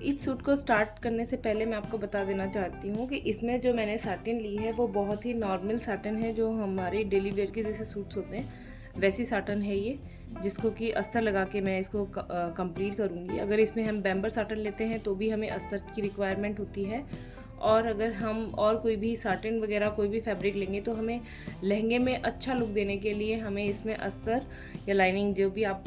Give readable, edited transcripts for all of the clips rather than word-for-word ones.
इस सूट को स्टार्ट करने से पहले मैं आपको बता देना चाहती हूँ कि इसमें जो मैंने साटिन ली है वो बहुत ही नॉर्मल साटिन है, जो हमारे डेली वेयर के जैसे सूट्स होते हैं वैसी साटन है ये, जिसको कि अस्तर लगा के मैं इसको कंप्लीट करूँगी। अगर इसमें हम बैम्बर साटन लेते हैं तो भी हमें अस्तर की रिक्वायरमेंट होती है, और अगर हम और कोई भी साटिन वगैरह कोई भी फैब्रिक लेंगे तो हमें लहंगे में अच्छा लुक देने के लिए हमें इसमें अस्तर या लाइनिंग जो भी आप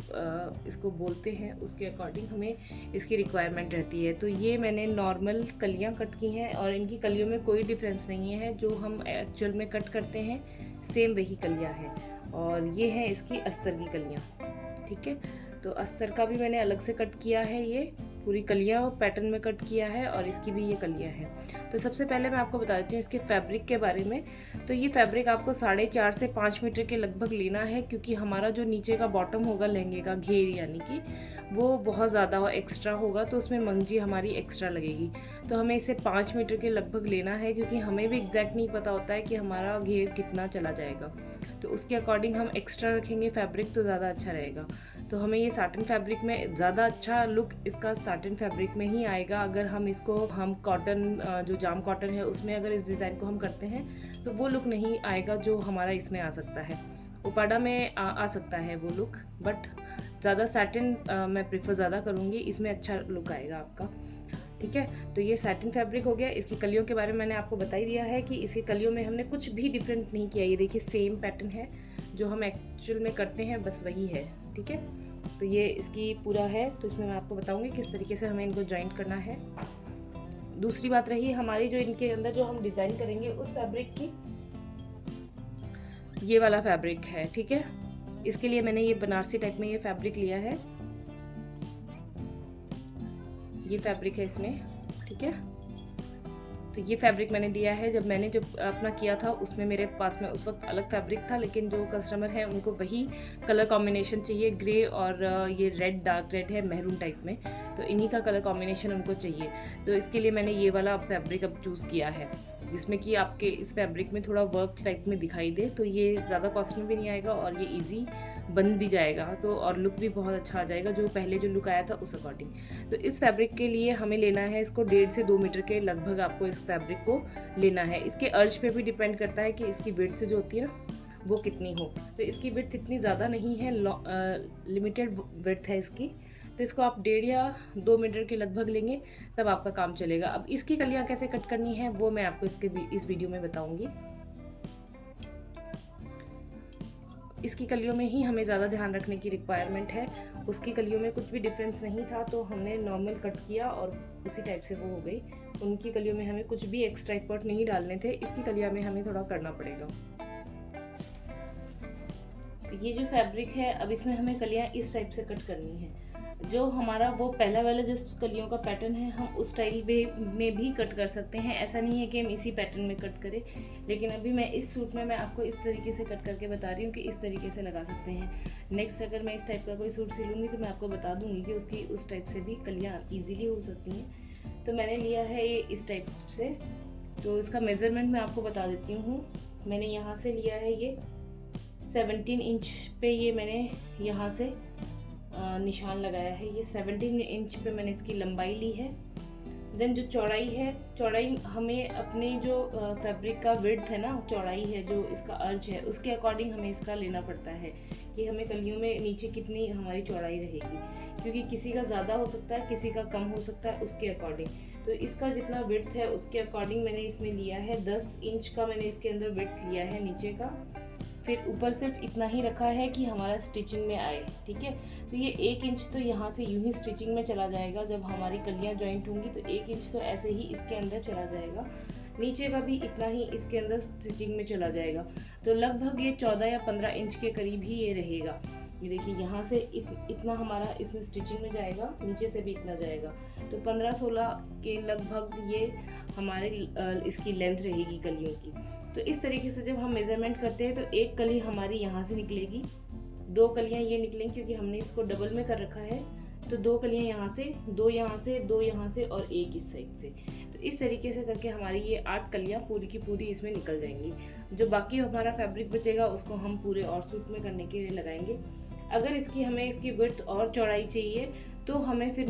इसको बोलते हैं उसके अकॉर्डिंग हमें इसकी रिक्वायरमेंट रहती है। तो ये मैंने नॉर्मल कलियां कट की हैं और इनकी कलियों में कोई डिफरेंस नहीं है, जो हम एक्चुअल में कट करते हैं सेम वही कलियां हैं, और ये हैं इसकी अस्तर की कलियां। ठीक है, तो अस्तर का भी मैंने अलग से कट किया है, ये पूरी कलियां पैटर्न में कट किया है और इसकी भी ये कलियां हैं। तो सबसे पहले मैं आपको बता देती हूँ इसके फैब्रिक के बारे में। तो ये फैब्रिक आपको 4.5 से 5 मीटर के लगभग लेना है, क्योंकि हमारा जो नीचे का बॉटम होगा लहंगे का घेर यानी कि वो बहुत ज़्यादा एक्स्ट्रा होगा, तो उसमें मंगजी हमारी एक्स्ट्रा लगेगी। तो हमें इसे 5 मीटर के लगभग लेना है, क्योंकि हमें भी एग्जैक्ट नहीं पता होता है कि हमारा घेर कितना चला जाएगा, तो उसके अकॉर्डिंग हम एक्स्ट्रा रखेंगे फैब्रिक तो ज़्यादा अच्छा रहेगा। तो हमें ये साटिन फैब्रिक में ज़्यादा अच्छा लुक इसका साटिन फैब्रिक में ही आएगा। अगर हम इसको कॉटन जो जाम कॉटन है उसमें अगर इस डिज़ाइन को हम करते हैं तो वो लुक नहीं आएगा जो हमारा इसमें आ सकता है। उपाडा में आ सकता है वो लुक, बट ज़्यादा साटिन मैं प्रेफर ज़्यादा करूँगी, इसमें अच्छा लुक आएगा आपका। ठीक है, तो ये सैटिन फैब्रिक हो गया। इसकी कलियों के बारे में मैंने आपको बता ही दिया है कि इसकी कलियों में हमने कुछ भी डिफरेंट नहीं किया। ये देखिए सेम पैटर्न है जो हम एक्चुअल में करते हैं, बस वही है। ठीक है, तो ये इसकी पूरा है। तो इसमें मैं आपको बताऊंगी किस तरीके से हमें इनको जॉइंट करना है। दूसरी बात रही हमारी जो इनके अंदर जो हम डिज़ाइन करेंगे उस फैब्रिक की, ये वाला फैब्रिक है। ठीक है, इसके लिए मैंने ये बनारसी टाइप में ये फैब्रिक लिया है, ये फैब्रिक है इसमें। ठीक है, तो ये फैब्रिक मैंने दिया है। जब मैंने अपना किया था उसमें मेरे पास में उस वक्त अलग फैब्रिक था, लेकिन जो कस्टमर है उनको वही कलर कॉम्बिनेशन चाहिए, ग्रे और ये रेड, डार्क रेड है मैरून टाइप में, तो इन्हीं का कलर कॉम्बिनेशन उनको चाहिए। तो इसके लिए मैंने ये वाला फैब्रिक अब चूज़ किया है, जिसमें कि आपके इस फैब्रिक में थोड़ा वर्क टाइप में दिखाई दे, तो ये ज़्यादा कॉस्ट में भी नहीं आएगा और ये ईजी बन भी जाएगा, तो और लुक भी बहुत अच्छा आ जाएगा जो पहले जो लुक आया था उस अकॉर्डिंग। तो इस फैब्रिक के लिए हमें लेना है इसको 1.5 से 2 मीटर के लगभग आपको इस फैब्रिक को लेना है। इसके अर्ज पे भी डिपेंड करता है कि इसकी विड्थ जो होती है ना वो कितनी हो। तो इसकी विड्थ इतनी ज़्यादा नहीं है, लिमिटेड विड्थ है इसकी, तो इसको आप 1.5 या 2 मीटर के लगभग लेंगे तब आपका काम चलेगा। अब इसकी कलियाँ कैसे कट करनी है वो मैं आपको इस वीडियो में बताऊँगी। इसकी कलियों में ही हमें ज़्यादा ध्यान रखने की रिक्वायरमेंट है। उसकी कलियों में कुछ भी डिफरेंस नहीं था, तो हमने नॉर्मल कट किया और उसी टाइप से वो हो गई। उनकी कलियों में हमें कुछ भी एक्स्ट्रा एफर्ट नहीं डालने थे, इसकी कलियों में हमें थोड़ा करना पड़ेगा। ये जो फैब्रिक है अब इसमें हमें कलियाँ इस टाइप से कट करनी है। जो हमारा वो पहला वाला जिस कलियों का पैटर्न है हम उस स्टाइल में भी कट कर सकते हैं, ऐसा नहीं है कि हम इसी पैटर्न में कट करें। लेकिन अभी मैं इस सूट में मैं आपको इस तरीके से कट करके बता रही हूँ कि इस तरीके से लगा सकते हैं। नेक्स्ट अगर मैं इस टाइप का कोई सूट सिलूँगी तो मैं आपको बता दूँगी कि उसकी उस टाइप से भी कलियाँ ईजीली हो सकती हैं। तो मैंने लिया है ये इस टाइप से, तो इसका मेज़रमेंट मैं आपको बता देती हूँ। मैंने यहाँ से लिया है ये 17 इंच पे, ये मैंने यहाँ से निशान लगाया है। ये 17 इंच पे मैंने इसकी लंबाई ली है। देन जो चौड़ाई है, चौड़ाई हमें अपने जो फैब्रिक का विड्थ है ना, चौड़ाई है जो इसका अर्ज है उसके अकॉर्डिंग हमें इसका लेना पड़ता है कि हमें कलियों में नीचे कितनी हमारी चौड़ाई रहेगी, क्योंकि किसी का ज़्यादा हो सकता है किसी का कम हो सकता है, उसके अकॉर्डिंग। तो इसका जितना विड्थ है उसके अकॉर्डिंग मैंने इसमें लिया है 10 इंच का मैंने इसके अंदर विड्थ लिया है नीचे का। फिर ऊपर सिर्फ इतना ही रखा है कि हमारा स्टिचिंग में आए। ठीक है, तो ये 1 इंच तो यहाँ से यूं ही स्टिचिंग में चला जाएगा। जब हमारी कलियाँ जॉइंट होंगी तो 1 इंच तो ऐसे ही इसके अंदर चला जाएगा, नीचे का भी इतना ही इसके अंदर स्टिचिंग में चला जाएगा। तो लगभग ये 14 या 15 इंच के करीब ही ये रहेगा। ये देखिए यहाँ से इतना हमारा इसमें स्टिचिंग में जाएगा, नीचे से भी इतना जाएगा, तो 15-16 के लगभग ये हमारे इसकी लेंथ रहेगी कलियों की। तो इस तरीके से जब हम मेज़रमेंट करते हैं तो एक कली हमारी यहाँ से निकलेगी, 2 कलियाँ ये निकलेंगी क्योंकि हमने इसको डबल में कर रखा है, तो 2 कलियाँ यहाँ से, 2 यहाँ से, 2 यहाँ से और 1 इस साइड से। तो इस तरीके से करके हमारी ये 8 कलियाँ पूरी की पूरी इसमें निकल जाएंगी। जो बाकी हमारा फैब्रिक बचेगा उसको हम पूरे और सूट में करने के लिए लगाएंगे। अगर हमें इसकी विड्थ और चौड़ाई चाहिए तो हमें फिर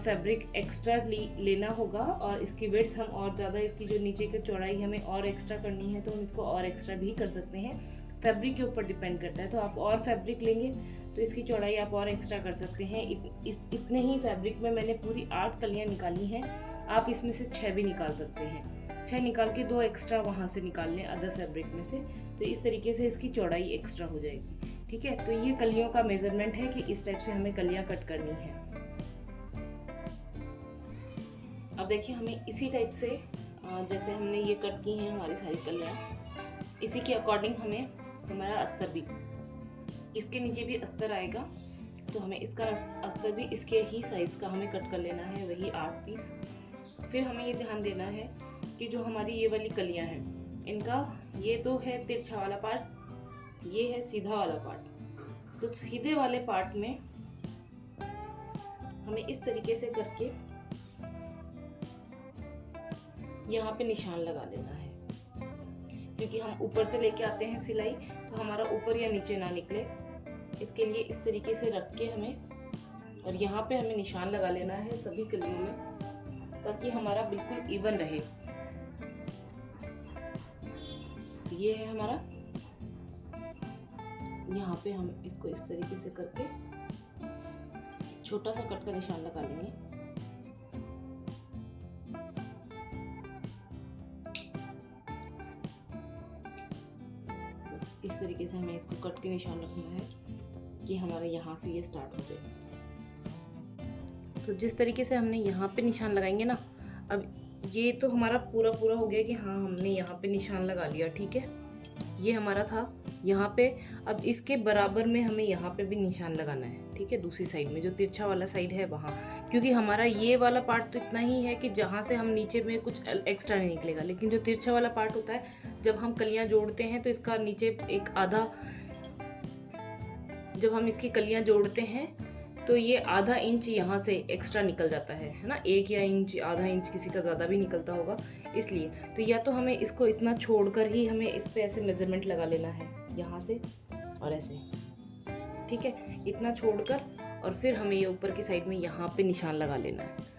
फैब्रिक एक्स्ट्रा लेना होगा और इसकी विड्थ हम और ज़्यादा, इसकी जो नीचे की चौड़ाई हमें और एक्स्ट्रा करनी है तो हम इसको और एक्स्ट्रा भी कर सकते हैं। फैब्रिक के ऊपर डिपेंड करता है। तो आप और फैब्रिक लेंगे तो इसकी चौड़ाई आप और एक्स्ट्रा कर सकते हैं। इतने ही फैब्रिक में मैंने पूरी 8 कलियाँ निकाली हैं। आप इसमें से 6 भी निकाल सकते हैं। 6 निकाल के 2 एक्स्ट्रा वहाँ से निकाल लें अदर फैब्रिक में से, तो इस तरीके से इसकी चौड़ाई एक्स्ट्रा हो जाएगी। ठीक है, तो ये कलियों का मेजरमेंट है कि इस टाइप से हमें कलियाँ कट करनी है। अब देखिए हमें इसी टाइप से जैसे हमने ये कट की हैं हमारी सारी कलियाँ, इसी के अकॉर्डिंग हमें हमारा अस्तर भी, इसके नीचे भी अस्तर आएगा तो हमें इसका अस्तर भी इसके ही साइज़ का हमें कट कर लेना है, वही 8 पीस। फिर हमें ये ध्यान देना है कि जो हमारी ये वाली कलियाँ हैं इनका ये तो है तिरछा वाला पार्ट, ये है सीधा वाला पार्ट। तो सीधे वाले पार्ट में हमें इस तरीके से करके यहाँ पे निशान लगा लेना है, क्योंकि हम ऊपर से लेके आते हैं सिलाई तो हमारा ऊपर या नीचे ना निकले, इसके लिए इस तरीके से रख के हमें और यहाँ पे हमें निशान लगा लेना है सभी कलियों में, ताकि हमारा बिल्कुल इवन रहे। तो ये है हमारा, यहाँ पे हम इसको इस तरीके से करके छोटा सा कट का निशान लगा लेंगे। इस तरीके से हमें इसको कट के निशान रखना है कि हमारे यहाँ से ये स्टार्ट हो जाए। तो जिस तरीके से हमने यहाँ पे निशान लगाएंगे ना, अब ये तो हमारा पूरा हो गया कि हाँ हमने यहाँ पे निशान लगा लिया। ठीक है, ये हमारा था यहाँ पे। अब इसके बराबर में हमें यहाँ पे भी निशान लगाना है। ठीक है, दूसरी साइड में जो तिरछा वाला साइड है वहाँ, क्योंकि हमारा ये वाला पार्ट तो इतना ही है कि जहाँ से हम नीचे में कुछ एक्स्ट्रा नहीं निकलेगा, लेकिन जो तिरछा वाला पार्ट होता है जब हम कलियाँ जोड़ते हैं तो इसका नीचे एक आधा, जब हम इसकी कलियाँ जोड़ते हैं तो ये आधा इंच यहाँ से एक्स्ट्रा निकल जाता है ना, 1 या इंच, आधा इंच, किसी का ज़्यादा भी निकलता होगा। इसलिए तो या तो हमें इसको इतना छोड़कर ही हमें इस पे ऐसे मेजरमेंट लगा लेना है, यहाँ से और ऐसे। ठीक है, इतना छोड़कर और फिर हमें ये ऊपर की साइड में यहाँ पे निशान लगा लेना है।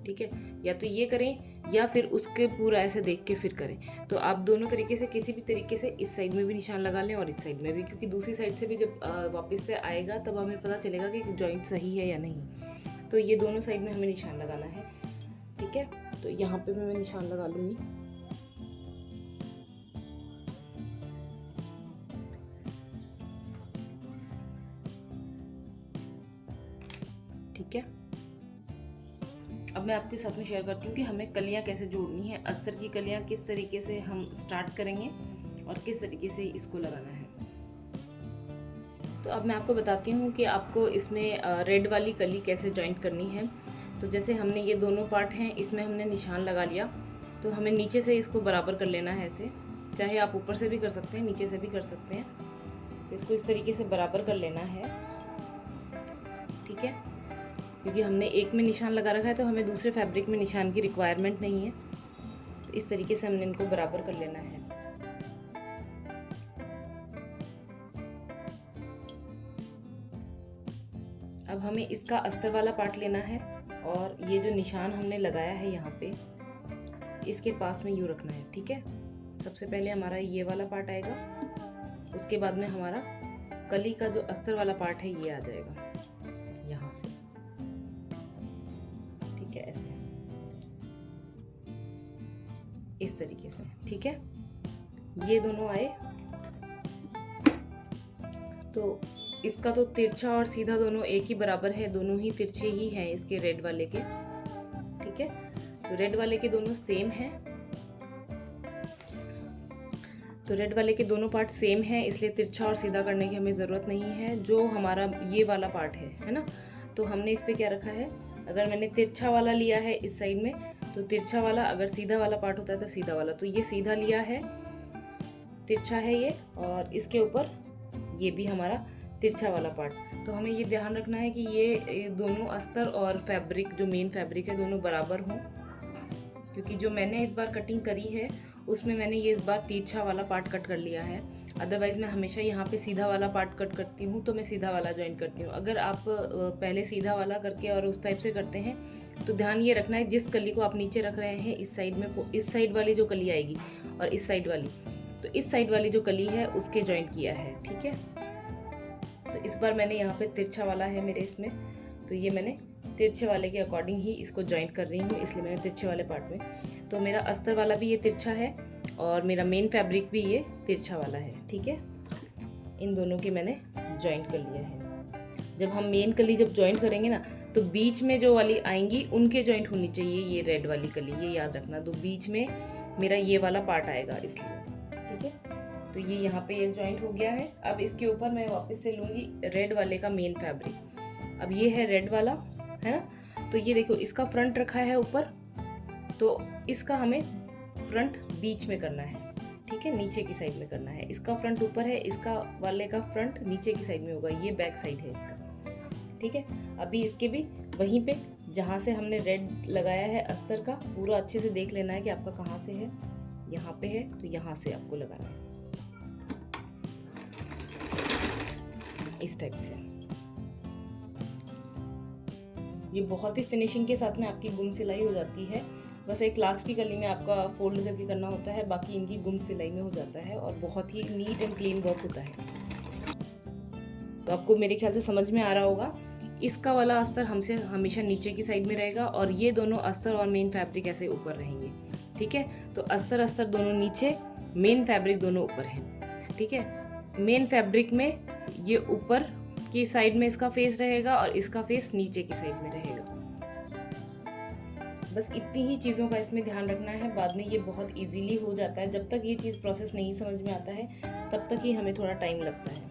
ठीक है, या तो ये करें या फिर उसके पूरा ऐसे देख के फिर करें। तो आप दोनों तरीके से, किसी भी तरीके से इस साइड में भी निशान लगा लें और इस साइड में भी, क्योंकि दूसरी साइड से भी जब वापस से आएगा तब हमें पता चलेगा कि जॉइंट सही है या नहीं। तो ये दोनों साइड में हमें निशान लगाना है। ठीक है, तो यहाँ पे भी मैं निशान लगा लूँगी। ठीक है, अब मैं आपके साथ में शेयर करती हूँ कि हमें कलियाँ कैसे जोड़नी है, अस्तर की कलियाँ किस तरीके से हम स्टार्ट करेंगे और किस तरीके से इसको लगाना है। तो अब मैं आपको बताती हूँ कि आपको इसमें रेड वाली कली कैसे जॉइंट करनी है। तो जैसे हमने ये दोनों पार्ट हैं, इसमें हमने निशान लगा लिया, तो हमें नीचे से इसको बराबर कर लेना है ऐसे। चाहे आप ऊपर से भी कर सकते हैं, नीचे से भी कर सकते हैं। तो इसको इस तरीके से बराबर कर लेना है। ठीक है, क्योंकि हमने एक में निशान लगा रखा है तो हमें दूसरे फैब्रिक में निशान की रिक्वायरमेंट नहीं है। तो इस तरीके से हमने इनको बराबर कर लेना है। अब हमें इसका अस्तर वाला पार्ट लेना है और ये जो निशान हमने लगाया है यहाँ पे, इसके पास में यूँ रखना है। ठीक है, सबसे पहले हमारा ये वाला पार्ट आएगा, उसके बाद में हमारा कली का जो अस्तर वाला पार्ट है ये आ जाएगा यहाँ से। ठीक है, ऐसे इस तरीके से। ठीक है, ये दोनों आए तो इसका तो तिरछा और सीधा दोनों एक ही बराबर है, दोनों ही तिरछे ही हैं इसके रेड वाले के। ठीक है, तो रेड वाले के दोनों सेम हैं, तो रेड वाले के दोनों पार्ट सेम हैं, इसलिए तिरछा और सीधा करने की हमें ज़रूरत नहीं है। जो हमारा ये वाला पार्ट है ना, तो हमने इस पे क्या रखा है, अगर मैंने तिरछा वाला लिया है इस साइड में तो तिरछा वाला, अगर सीधा वाला पार्ट होता है तो सीधा वाला, तो ये सीधा लिया है, तिरछा है ये, और इसके ऊपर ये भी हमारा तिरछा वाला पार्ट। तो हमें ये ध्यान रखना है कि ये दोनों अस्तर और फैब्रिक, जो मेन फैब्रिक है, दोनों बराबर हों, क्योंकि जो मैंने इस बार कटिंग करी है उसमें मैंने ये इस बार तिरछा वाला पार्ट कट कर लिया है। अदरवाइज़ मैं हमेशा यहाँ पे सीधा वाला पार्ट कट करती हूँ, तो मैं सीधा वाला जॉइन करती हूँ। अगर आप पहले सीधा वाला करके और उस टाइप से करते हैं तो ध्यान ये रखना है, जिस कली को आप नीचे रख रहे हैं इस साइड में, इस साइड वाली जो कली आएगी और इस साइड वाली, तो इस साइड वाली जो कली है उसके जॉइंट किया है। ठीक है, तो इस बार मैंने यहाँ पे तिरछा वाला है मेरे इसमें, तो ये मैंने तिरछे वाले के अकॉर्डिंग ही इसको जॉइंट कर रही हूँ, इसलिए मैंने तिरछे वाले पार्ट में। तो मेरा अस्तर वाला भी ये तिरछा है और मेरा मेन फैब्रिक भी ये तिरछा वाला है। ठीक है, इन दोनों के मैंने जॉइंट कर लिया है। जब हम मेन कली जब जॉइंट करेंगे ना, तो बीच में जो वाली आएंगी उनके जॉइंट होनी चाहिए ये रेड वाली कली, ये याद रखना। तो बीच में मेरा ये वाला पार्ट आएगा इसलिए। ठीक है, तो ये यहाँ पे ये जॉइंट हो गया है। अब इसके ऊपर मैं वापस से लूँगी रेड वाले का मेन फैब्रिक। अब ये है रेड वाला, है ना। तो ये देखो इसका फ्रंट रखा है ऊपर, तो इसका हमें फ्रंट बीच में करना है। ठीक है, नीचे की साइड में करना है। इसका फ्रंट ऊपर है, इसका वाले का फ्रंट नीचे की साइड में होगा, ये बैक साइड है इसका। ठीक है, अभी इसके भी वहीं पे जहाँ से हमने रेड लगाया है अस्तर का, पूरा अच्छे से देख लेना है कि आपका कहाँ से है। यहाँ पे है तो यहाँ से आपको लगाना है इस टाइप से। ये बहुत ही फिनिशिंग के साथ में आपकी गुम सिलाई हो जाती है। बस एक लास्ट की कली में आपका फोल्ड करके करना होता है, बाकी इनकी गुम सिलाई में हो जाता है और बहुत ही नीट एंड क्लीन वर्क होता है। तो आपको मेरे ख्याल से समझ में आ रहा होगा। इसका वाला अस्तर हमसे हमेशा नीचे की साइड में रहेगा और ये दोनों अस्तर और मेन फैब्रिक ऐसे ऊपर रहेंगे। ठीक है, तो अस्तर अस्तर दोनों नीचे, मेन फैब्रिक दोनों ऊपर हैं। ठीक है, मेन फैब्रिक में ये ऊपर की साइड में इसका फेस रहेगा और इसका फेस नीचे की साइड में रहेगा। बस इतनी ही चीज़ों का इसमें ध्यान रखना है, बाद में ये बहुत इजीली हो जाता है। जब तक ये चीज़ प्रोसेस नहीं समझ में आता है तब तक ही हमें थोड़ा टाइम लगता है।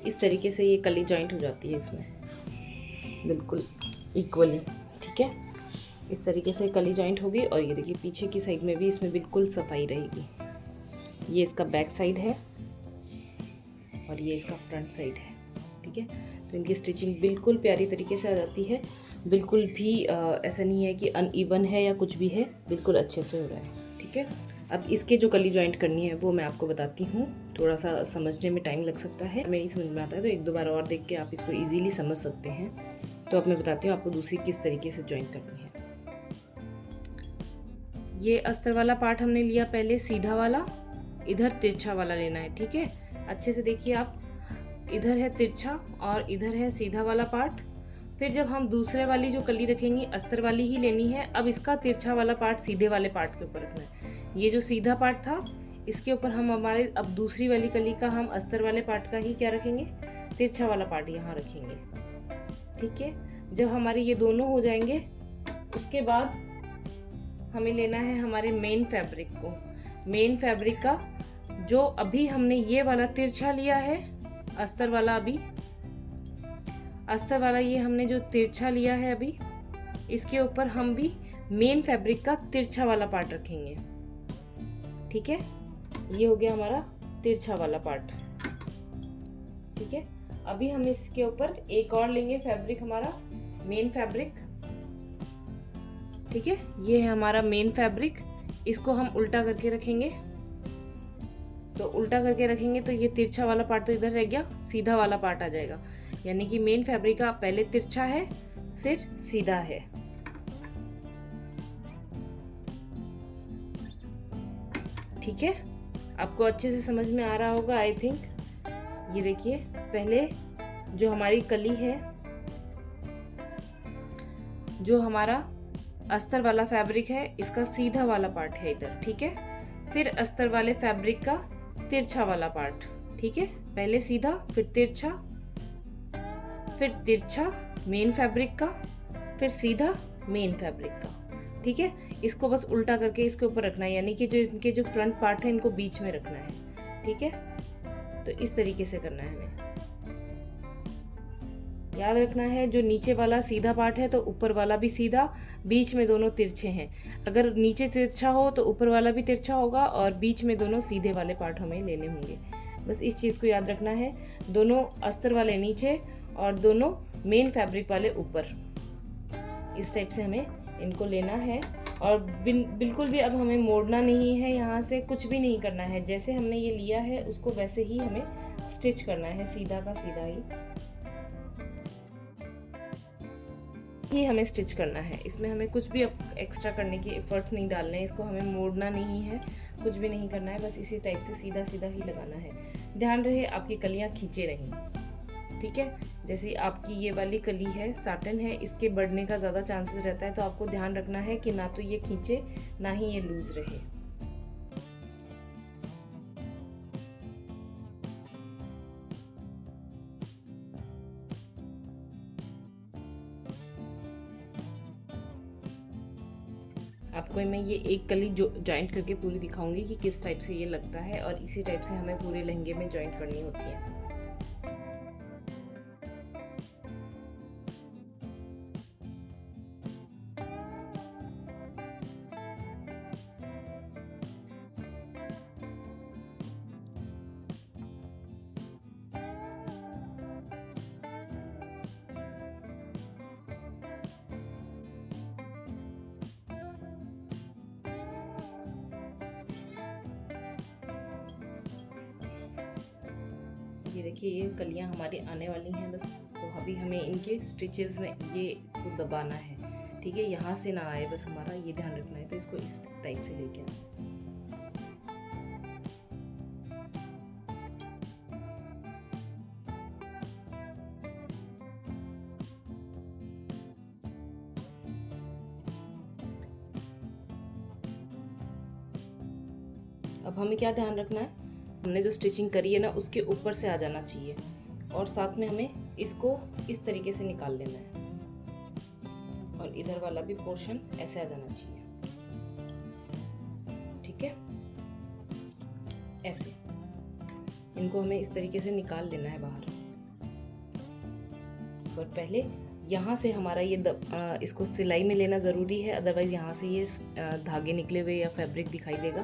इस तरीके से ये कली जॉइंट हो जाती है इसमें बिल्कुल इक्वली। ठीक है, इस तरीके से कली जॉइंट होगी और ये देखिए पीछे की साइड में भी इसमें बिल्कुल सफाई रहेगी। ये इसका बैक साइड है और ये इसका फ्रंट साइड है। ठीक है, तो इनकी स्टिचिंग बिल्कुल प्यारी तरीके से आ जाती है। बिल्कुल भी ऐसा नहीं है कि अनइवन है या कुछ भी है, बिल्कुल अच्छे से हो रहा है। ठीक है, अब इसके जो कली जॉइंट करनी है वो मैं आपको बताती हूँ। थोड़ा सा समझने में टाइम लग सकता है, नहीं समझ में आता है तो एक दो बार और देख के आप इसको इजीली समझ सकते हैं। तो अब मैं बताती हूँ आपको दूसरी किस तरीके से जॉइंट करनी है। ये अस्तर वाला पार्ट हमने लिया पहले सीधा वाला, इधर तिरछा वाला लेना है। ठीक है, अच्छे से देखिए आप, इधर है तिरछा और इधर है सीधा वाला पार्ट। फिर जब हम दूसरे वाली जो कली रखेंगे अस्तर वाली ही लेनी है। अब इसका तिरछा वाला पार्ट सीधे वाले पार्ट के ऊपर रखना है। ये जो सीधा पार्ट था इसके ऊपर हम हमारे अब दूसरी वाली कली का हम अस्तर वाले पार्ट का ही क्या रखेंगे, तिरछा वाला पार्ट यहाँ रखेंगे। ठीक है, जब हमारे ये दोनों हो जाएंगे उसके बाद हमें लेना है हमारे मेन फैब्रिक को। मेन फैब्रिक का जो अभी हमने ये वाला तिरछा लिया है अस्तर वाला, अभी अस्तर वाला ये हमने जो तिरछा लिया है अभी, इसके ऊपर हम भी मेन फैब्रिक का तिरछा वाला पार्ट रखेंगे। ठीक है, ये हो गया हमारा तिरछा वाला पार्ट। ठीक है, अभी हम इसके ऊपर एक और लेंगे फैब्रिक, हमारा मेन फैब्रिक। ठीक है, ये है हमारा मेन फैब्रिक। इसको हम उल्टा करके रखेंगे। तो उल्टा करके रखेंगे तो ये तिरछा वाला पार्ट तो इधर रह गया, सीधा वाला पार्ट आ जाएगा। यानी कि मेन फैब्रिक का पहले तिरछा है फिर सीधा है। ठीक है, आपको अच्छे से समझ में आ रहा होगा आई थिंक। ये देखिए पहले जो हमारी कली है जो हमारा अस्तर वाला फैब्रिक है इसका सीधा वाला पार्ट है इधर, ठीक है। फिर अस्तर वाले फैब्रिक का तिरछा वाला पार्ट, ठीक है। पहले सीधा, फिर तिरछा मेन फैब्रिक का, फिर सीधा मेन फैब्रिक का, ठीक है। इसको बस उल्टा करके इसके ऊपर रखना है, यानी कि जो इनके जो फ्रंट पार्ट है इनको बीच में रखना है, ठीक है। तो इस तरीके से करना है हमें। याद रखना है जो नीचे वाला सीधा पार्ट है तो ऊपर वाला भी सीधा, बीच में दोनों तिरछे हैं। अगर नीचे तिरछा हो तो ऊपर वाला भी तिरछा होगा, और बीच में दोनों सीधे वाले पार्ट हमें लेने होंगे। बस इस चीज़ को याद रखना है। दोनों अस्तर वाले नीचे और दोनों मेन फैब्रिक वाले ऊपर, इस टाइप से हमें इनको लेना है। और बिल्कुल भी अब हमें मोड़ना नहीं है, यहाँ से कुछ भी नहीं करना है। जैसे हमने ये लिया है उसको वैसे ही हमें स्टिच करना है, सीधा का सीधा ही हमें स्टिच करना है। इसमें हमें कुछ भी एक्स्ट्रा करने की एफर्ट नहीं डालना है, इसको हमें मोड़ना नहीं है, कुछ भी नहीं करना है, बस इसी टाइप से सीधा सीधा ही लगाना है। ध्यान रहे आपकी कलियाँ खींचे नहीं, ठीक है। जैसे आपकी ये वाली कली है, साटन है, इसके बढ़ने का ज़्यादा चांसेस रहता है, तो आपको ध्यान रखना है कि ना तो ये खींचे ना ही ये लूज रहे। आपको मैं ये एक कली जो जॉइंट करके पूरी दिखाऊंगी कि किस टाइप से ये लगता है, और इसी टाइप से हमें पूरे लहंगे में जॉइंट करनी होती है। ये देखिए ये कलियां हमारी आने वाली हैं बस। तो अभी हमें इनके स्टिचेस में ये इसको दबाना है, ठीक है। यहाँ से ना आए बस, हमारा ये ध्यान रखना है। तो इसको इस टाइप से लेके आना। अब हमें क्या ध्यान रखना है, हमने जो स्टिचिंग करी है ना उसके ऊपर से आ जाना चाहिए, और साथ में हमें इसको इस तरीके से निकाल लेना है, और इधर वाला भी पोर्शन ऐसे आ जाना चाहिए, ठीक है। ऐसे इनको हमें इस तरीके से निकाल लेना है बाहर। पर पहले यहाँ से हमारा ये इसको सिलाई में लेना ज़रूरी है, अदरवाइज़ यहाँ से ये धागे निकले हुए या फैब्रिक दिखाई देगा।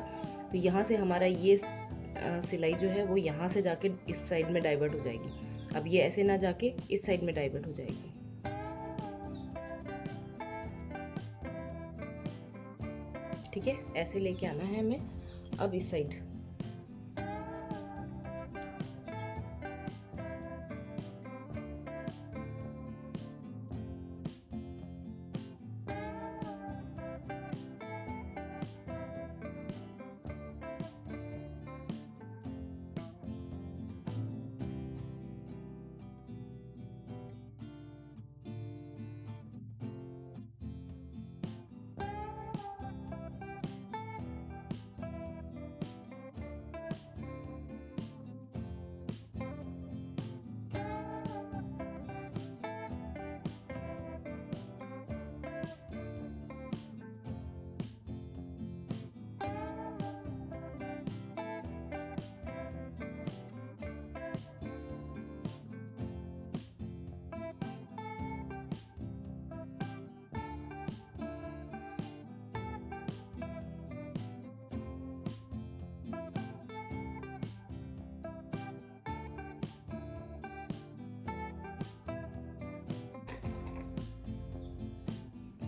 तो यहाँ से हमारा ये सिलाई जो है वो यहाँ से जाके इस साइड में डाइवर्ट हो जाएगी। अब ये ऐसे ना जाके इस साइड में डाइवर्ट हो जाएगी, ठीक है। ऐसे लेके आना है हमें अब इस साइड।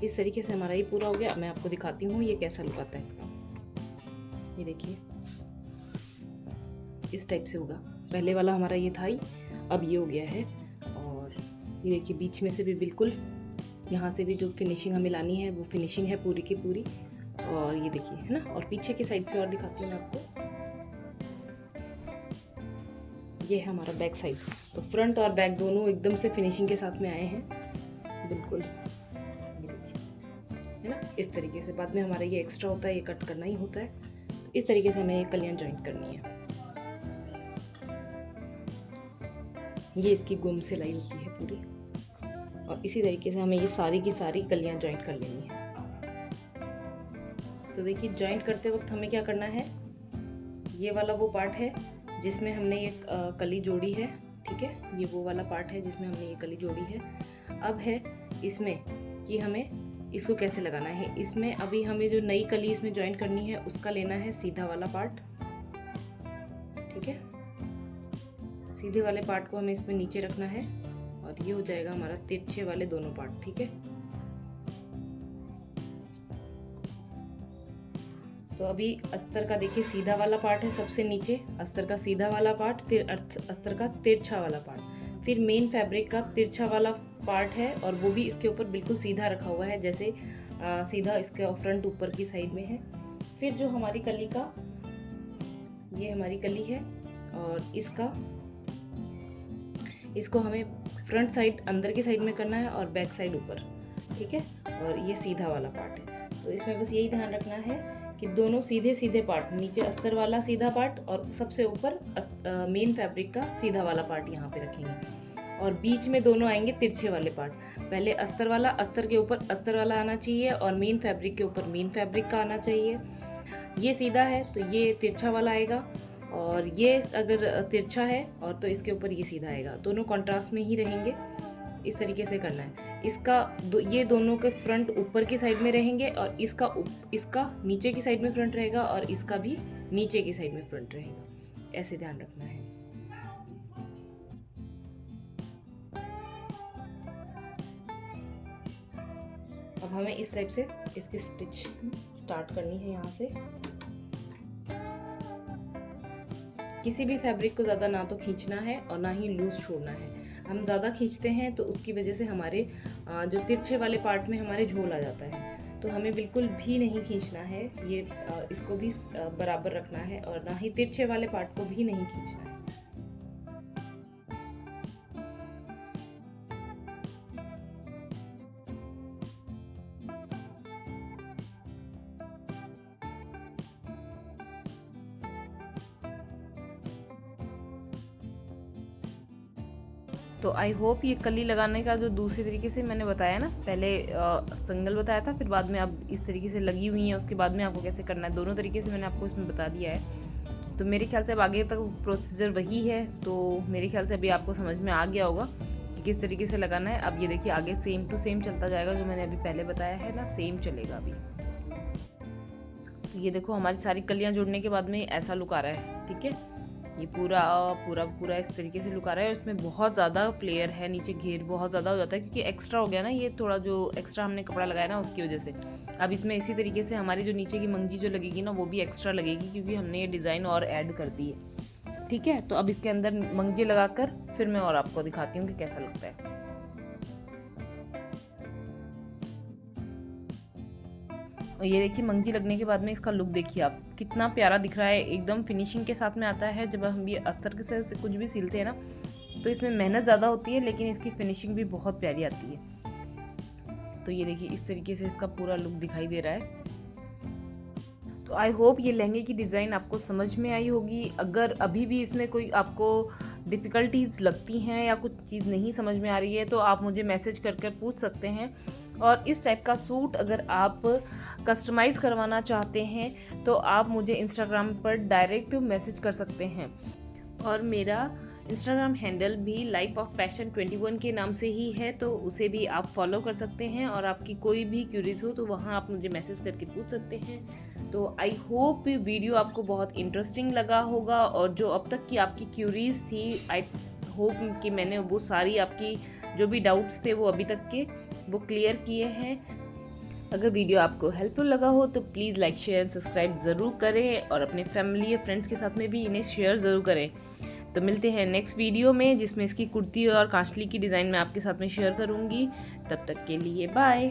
इस तरीके से हमारा ये पूरा हो गया। मैं आपको दिखाती हूँ ये कैसा लुक आता है इसका। ये देखिए इस टाइप से होगा। पहले वाला हमारा ये था ही, अब ये हो गया है। और ये देखिए बीच में से भी बिल्कुल यहाँ से भी जो फिनिशिंग हमें लानी है वो फिनिशिंग है पूरी की पूरी। और ये देखिए है ना। और पीछे की साइड से और दिखाती हूँ मैं आपको। ये है हमारा बैक साइड। तो फ्रंट और बैक दोनों एकदम से फिनिशिंग के साथ में आए हैं बिल्कुल। ये देखिए है ना, इस तरीके से। बाद में हमारा ये एक्स्ट्रा होता है, ये कट करना ही होता है। तो इस तरीके से हमें ये कलियाँ जॉइंट करनी है। ये इसकी गुम सिलाई होती है पूरी, और इसी तरीके से हमें ये सारी की सारी कलियाँ जॉइंट कर लेनी है। तो देखिए जॉइंट करते वक्त हमें क्या करना है, ये वाला वो पार्ट है जिसमें हमने ये कली जोड़ी है, ठीक है, ये वो वाला पार्ट है जिसमें हमने ये कली जोड़ी है। अब है इसमें कि हमें इसको कैसे लगाना है। इसमें अभी हमें जो नई कली इसमें जॉइंट करनी है उसका लेना है सीधा वाला पार्ट, ठीक है। सीधे वाले पार्ट को हमें इसमें नीचे रखना है और ये हो जाएगा हमारा तिरछे वाले दोनों पार्ट, ठीक है। तो अभी अस्तर का देखिए सीधा वाला पार्ट है सबसे नीचे, अस्तर का सीधा वाला पार्ट, फिर अस्तर का तिरछा वाला पार्ट, फिर मेन फैब्रिक का तिरछा वाला पार्ट है और वो भी इसके ऊपर बिल्कुल सीधा रखा हुआ है, जैसे सीधा इसके फ्रंट ऊपर की साइड में है। फिर जो हमारी कली का, ये हमारी कली है और इसको हमें फ्रंट साइड अंदर की साइड में करना है और बैक साइड ऊपर, ठीक है। और ये सीधा वाला पार्ट है। तो इसमें बस यही ध्यान रखना है कि दोनों सीधे सीधे पार्ट, नीचे अस्तर वाला सीधा पार्ट और सबसे ऊपर मेन फैब्रिक का सीधा वाला पार्ट यहाँ पे रखेंगे, और बीच में दोनों आएंगे तिरछे वाले पार्ट। पहले अस्तर वाला, अस्तर के ऊपर अस्तर वाला आना चाहिए और मेन फैब्रिक के ऊपर मेन फैब्रिक का आना चाहिए। ये सीधा है तो ये तिरछा वाला आएगा, और ये अगर तिरछा है और तो इसके ऊपर ये सीधा आएगा, दोनों कॉन्ट्रास्ट में ही रहेंगे। इस तरीके से करना है। ये दोनों के फ्रंट ऊपर की साइड में रहेंगे और इसका नीचे की साइड में फ्रंट रहेगा और इसका भी नीचे की साइड में फ्रंट रहेगा, ऐसे ध्यान रखना है। अब हमें इस टाइप से इसकी स्टिच स्टार्ट करनी है। यहाँ से किसी भी फैब्रिक को ज़्यादा ना तो खींचना है और ना ही लूज छोड़ना है। हम ज़्यादा खींचते हैं तो उसकी वजह से हमारे जो तिरछे वाले पार्ट में हमारे झोल आ जाता है। तो हमें बिल्कुल भी नहीं खींचना है, ये इसको भी बराबर रखना है और ना ही तिरछे वाले पार्ट को भी नहीं खींचना है। तो आई होप ये कली लगाने का जो दूसरी तरीके से मैंने बताया ना, पहले सिंगल बताया था, फिर बाद में अब इस तरीके से लगी हुई है, उसके बाद में आपको कैसे करना है, दोनों तरीके से मैंने आपको इसमें बता दिया है। तो मेरे ख्याल से अब आगे तक प्रोसीजर वही है, तो मेरे ख्याल से अभी आपको समझ में आ गया होगा कि किस तरीके से लगाना है। अब ये देखिए आगे सेम टू सेम चलता जाएगा, जो मैंने अभी पहले बताया है ना, सेम चलेगा अभी। तो ये देखो हमारी सारी कलियाँ जोड़ने के बाद में ऐसा लुक आ रहा है, ठीक है। ये पूरा पूरा पूरा इस तरीके से लुक आ रहा है और इसमें बहुत ज़्यादा फ्लेयर है, नीचे घेर बहुत ज़्यादा हो जाता है क्योंकि एक्स्ट्रा हो गया ना, ये थोड़ा जो एक्स्ट्रा हमने कपड़ा लगाया ना उसकी वजह से। अब इसमें इसी तरीके से हमारी जो नीचे की मंगजी जो लगेगी ना वो भी एक्स्ट्रा लगेगी क्योंकि हमने ये डिज़ाइन और ऐड कर दी है, ठीक है। तो अब इसके अंदर मंगजी लगाकर फिर मैं और आपको दिखाती हूँ कि कैसा लगता है। और ये देखिए मंगजी लगने के बाद में इसका लुक देखिए आप, कितना प्यारा दिख रहा है, एकदम फिनिशिंग के साथ में आता है। जब हम ये अस्तर के साथ से कुछ भी सिलते हैं ना तो इसमें मेहनत ज़्यादा होती है लेकिन इसकी फिनिशिंग भी बहुत प्यारी आती है। तो ये देखिए इस तरीके से इसका पूरा लुक दिखाई दे रहा है। तो आई होप ये लहंगे की डिज़ाइन आपको समझ में आई होगी। अगर अभी भी इसमें कोई आपको डिफ़िकल्टीज लगती हैं या कुछ चीज़ नहीं समझ में आ रही है तो आप मुझे मैसेज करके पूछ सकते हैं। और इस टाइप का सूट अगर आप कस्टमाइज़ करवाना चाहते हैं तो आप मुझे इंस्टाग्राम पर डायरेक्ट मैसेज कर सकते हैं। और मेरा इंस्टाग्राम हैंडल भी लाइफ ऑफ पैशन 21 के नाम से ही है, तो उसे भी आप फॉलो कर सकते हैं। और आपकी कोई भी क्यूरीज हो तो वहाँ आप मुझे मैसेज करके पूछ सकते हैं। तो आई होप वीडियो आपको बहुत इंटरेस्टिंग लगा होगा और जो अब तक की आपकी क्यूरीज थी, आई होप कि मैंने वो सारी आपकी जो भी डाउट्स थे वो अभी तक के वो क्लियर किए हैं। अगर वीडियो आपको हेल्पफुल लगा हो तो प्लीज़ लाइक शेयर सब्सक्राइब ज़रूर करें और अपने फैमिली और फ्रेंड्स के साथ में भी इन्हें शेयर ज़रूर करें। तो मिलते हैं नेक्स्ट वीडियो में जिसमें इसकी कुर्ती और कांचली की डिज़ाइन मैं आपके साथ में शेयर करूँगी। तब तक के लिए बाय।